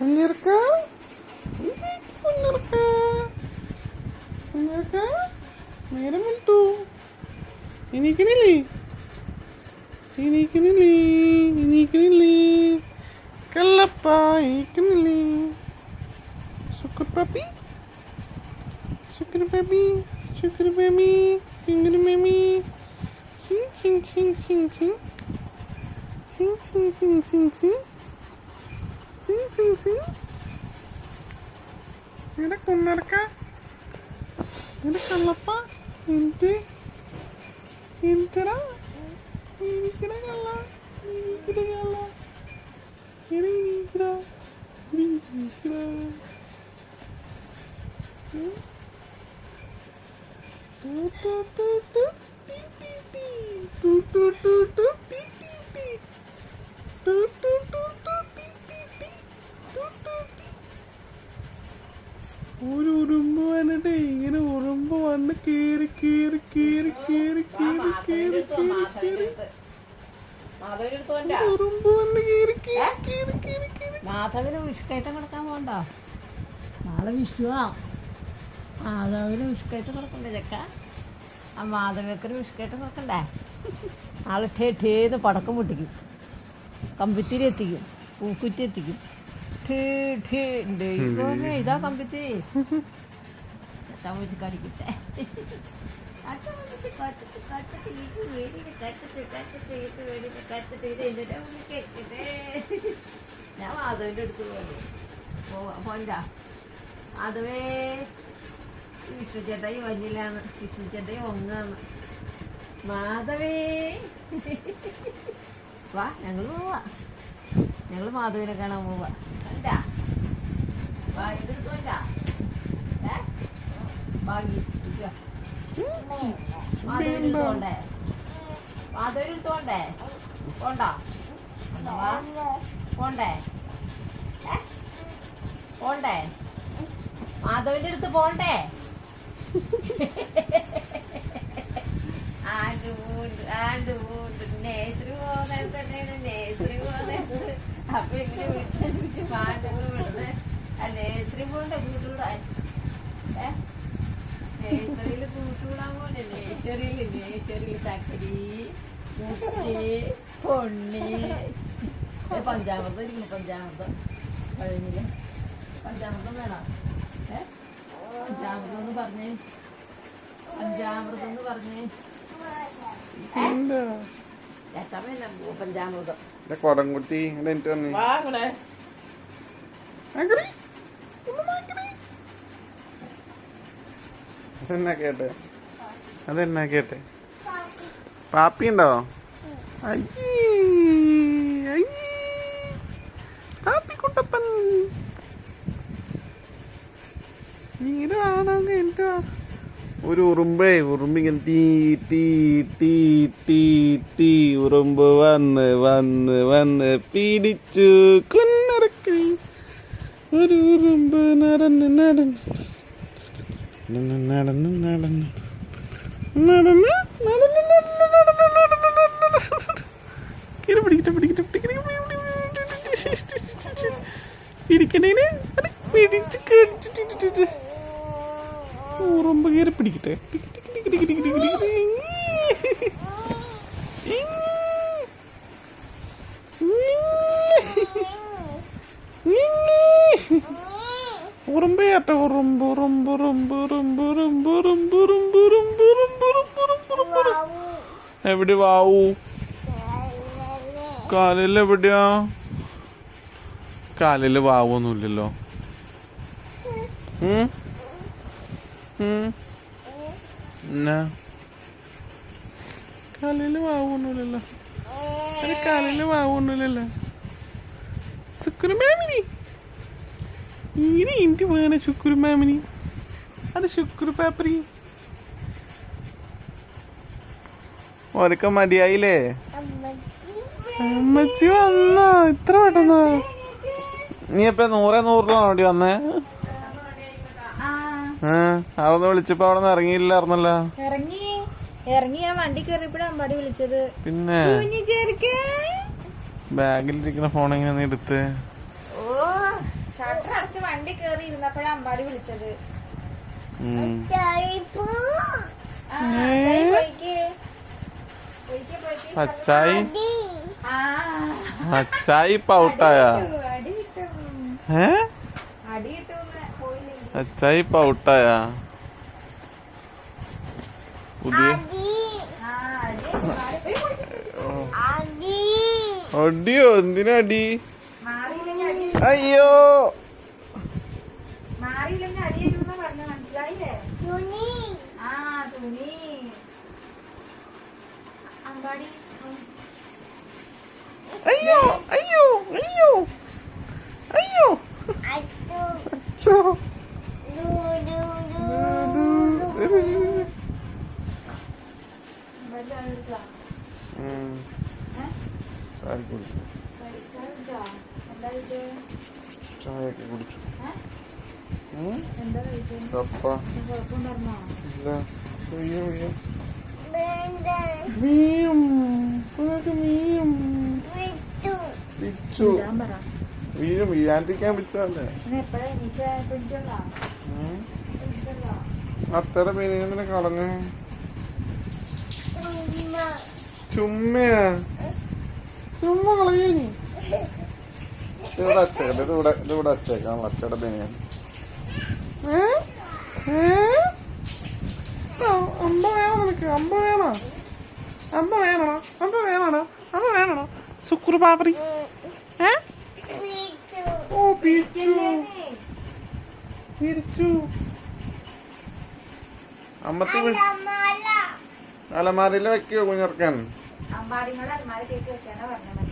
കുഞ്ഞിറക്ക കുഞ്ഞിറക്ക കുഞ്ഞിറക്ക നേരം വിട്ടു എണീക്കണില്ലേ എണീക്കണില്ലേ എണീക്കണില്ലേ കല്ലപ്പ എണീക്കണില്ലേ ശുക്ർ പാപ്പി ശുക്ർ പാപ്പി ശുക്ർ പാപ്പി ശുക്ർ പാപ്പി സിങ് സിങ് സിങ് സിങ് സിങ് സിങ് സിങ് സിങ് സിങ് സിങ് സിങ് സിങ് സിങ് ഇവിടെ കുന്നടക്ക ഇവിടെ കള്ളപ്പ എന്നിട്ട് എന്നിട്ടടാ എനിക്കട കള്ള എനിക്കട കള്ള എനിക്കടാ എനിക്കടാ ഒരു ഉറുമ്പ് വന്നിട്ട് ഇങ്ങനെ ഉറുമ്പ് വന്ന് കേറി കേറി കേറി കേറി കേറി കേറി കേറി ഉറുമ്പ് വന്ന് കേറി കേറി കേറി കേറി കേറി മാധവിന് വിഷ്കയറ്റം കിടക്കാൻ പോകണ്ട. നാളെ വിഷുവാ. മാധവിന് വിഷ്കയറ്റം കിടക്കണ്ടേ ചെക്ക? ആ മാധവിയൊക്കെ വിഷ്കയറ്റം കിടക്കണ്ടേ? നാളെ ഠേന്ന് പടക്കം പൊട്ടിക്കും, കമ്പിത്തിരി എത്തിക്കും, പൂക്കുറ്റി എത്തിക്കും. ഇതാ കമ്പിത്തിരി വെച്ച് കടിക്കട്ടെ. ഞാൻ മാധവിന്റെ അടുത്ത് പോണ്ടാ. മാധവേ വിഷ്ണു ചേട്ടായി വന്നില്ലാന്ന്, വിഷ്ണു ചേട്ടായി ഒങ്ങാന്ന്. മാധവേ വാ, ഞങ്ങള് പോവാ. ഞങ്ങള് മാധവിനെ കാണാൻ പോവാ. കണ്ടാ വാ, ഇതെടുത്ത് വന്നാ വാങ്ങി മാധവിന് എടുത്തോണ്ടേ, മാധവിന് എടുത്തോണ്ടേ പോണ്ടോ? പോണ്ടേ പോണ്ടേ മാധവിന്റെ അടുത്ത് പോണ്ടേ? നേഴ്സറി പോകുന്നത് തന്നെയാണ്. നേഴ്സറി പോകുന്നത് അപ്പൊ ഇങ്ങനെ വിളിച്ചു മാറ്റങ്ങൾ വിടുന്നത്. ആ നേഴ്സറി പോകണ്ട കൂട്ടുകൂടാൻ. നേഴ്സറിയിൽ കൂട്ടുകൂടാൻ പോലെ നേഴ്സറിയിൽ തക്കരി മുട്ടി പൊണ്ണി പഞ്ചാമൃതം ഇരിക്കുന്നു. പഞ്ചാമൃതം കഴിഞ്ഞില്ല. പഞ്ചാമൃതം വേണം. പഞ്ചാമൃതം എന്ന് പറഞ്ഞേ, പഞ്ചാമൃതം എന്ന് പറഞ്ഞേ. ചമയല്ല പഞ്ചാമൃതം. കൊടംകുട്ടി അതെന്നാ കേട്ടെ? അതെന്നാ കേട്ടെ? പാപ്പി ഉണ്ടോ? പാപ്പി കുട്ടപ്പൻ നീരാണോ? എന്താ ഒരു ഉറുമ്പിങ്ങനെ തീ തീ തീ തീ തീ ഉറുമ്പ് വന്ന് വന്ന് വന്ന് പിടിച്ചു കുന്നറക്കി. ഒരു ഉറുമ്പ് നടന്ന് നടന്ന് നടന്ന് നടന്ന് നടന്ന് നടന്ന് പിടിക്കട്ടെ പിടിക്കട്ടെ പിടിക്കണേന് പിടിച്ച് കടിച്ചിട്ട് ഉറുമ്പ് കയറി പിടിക്കട്ടെ. ഉറുമ്പേറ്റ ഉറുമ്പ് ഉറുമ്പ് ഉറുമ്പ് ഉറുമ്പ് ഉറുമ്പ് ഉറുമ്പ് ഉറുമ്പ് ഉറുമ്പ് ഉറുമ്പ് ഉറുമ്പ് ഉറുമ്പ് ഉറുമ്പ്. എവിടെ വാവൂ? കാലിൽ എവിടെയാ? കാലില് വാവൊന്നുമില്ലല്ലോ. എന്നാ കാലില് വാവൊന്നുമില്ലല്ലോ. കാലില് വാവൊന്നുമില്ലല്ലോ. ശുക്രമാമിനി ഇങ്ങനെ എനിക്ക് വേണേ. ശുക്രമാമിനി അത് ശുക്ര പാപ്പറി. ഓരൊക്കെ മതിയായില്ലേ? അമ്മച്ചി വന്നോ ഇത്ര പെട്ടെന്ന്? നീ എപ്പ 100 വേണ്ടി വന്നേ? അവിടെ വിളിച്ചപ്പോ അവിടെ നിന്ന് ഇറങ്ങിയില്ലായിരുന്നല്ലോ. ഇറങ്ങി ഞാൻ വണ്ടി കയറിയപ്പോഴാണ് അമ്പാടി വിളിച്ചത്. പിന്നെ ബാഗിലിരിക്കുന്ന ഫോൺ എങ്ങനെ എടുത്ത്? ഷട്ടർ അടച്ച് വണ്ടി കേറി ഇരുന്നപ്പോഴാ അമ്പാടി വിളിച്ചത്. ഉം. ആ, അച്ചായി പോയിക്ക്. അച്ചായി ആ, അച്ചായി ഇപ്പൊ ഔട്ടായ അടി കിട്ടും. ഏ അടി കിട്ടുമെന്ന് പോയില്ലെങ്കിൽ. അച്ചായി ഇപ്പൊ ഔട്ടായ പുതിയ ആ, അടി മാറി. അടിയോ? എന്തിനാ അടി? മാറിയില്ലെങ്കിൽ അടി, അയ്യോ മാറിയില്ലെങ്കിൽ അടി തരുമെന്ന് പറഞ്ഞ മനസ്സിലായില്ലേ? ആ, തുണി അമ്പാടി. അയ്യോ അയ്യോ അയ്യോ അയ്യോ അച്ഛോ. അമ്പാടി ചായ കുടിച്ചോ? ഉം. ഏ? ചായ കുടിച്ചു. ചായ കുടിച്ചോ? എന്താ കഴിച്ചേ? ചായയൊക്കെ കുടിച്ചു. ഏ? ഉം. എന്താ കഴിച്ചേ? കപ്പ കുഴപ്പമുണ്ടായിരുന്നോ? ഇല്ല. വീഴും വീഴും വീഴും പിള്ളേർക്ക് വീഴും പിച്ചു ഇടാൻ പറ. വീഴും വീഴാണ്ടിരിക്കാൻ പിടിച്ചതല്ലേ. പിന്നെ എപ്പോഴാ എനിക്ക് പിടിച്ചോളാ? പിടിച്ചോളാ. അത്ര പേര് കളഞ്ഞ് ചുമ്മയാ ചുമ്മ കളഞ്ഞു. ഇവിടെ അച്ചേക്കട്ടെ. ഇതിവിടെ അച്ചേക്കാം. അച്ചയുടെ ബനിയൻ അമ്പ വേണോ നിനക്ക്? അമ്പ വേണോ? അമ്പ വേണോ? അമ്പ വേണോ? അമ്പ വേണോ? സുക്കുറു പാപ്പറി. ഓ പിടിച്ചു പിടിച്ചു. അമ്മത്തി അലമാരയില് വെക്കോ കുഞ്ഞിറക്കാൻ? അമ്പാടിനോട് അലമാര കേക്ക് വെക്കാനാ പറഞ്ഞത്.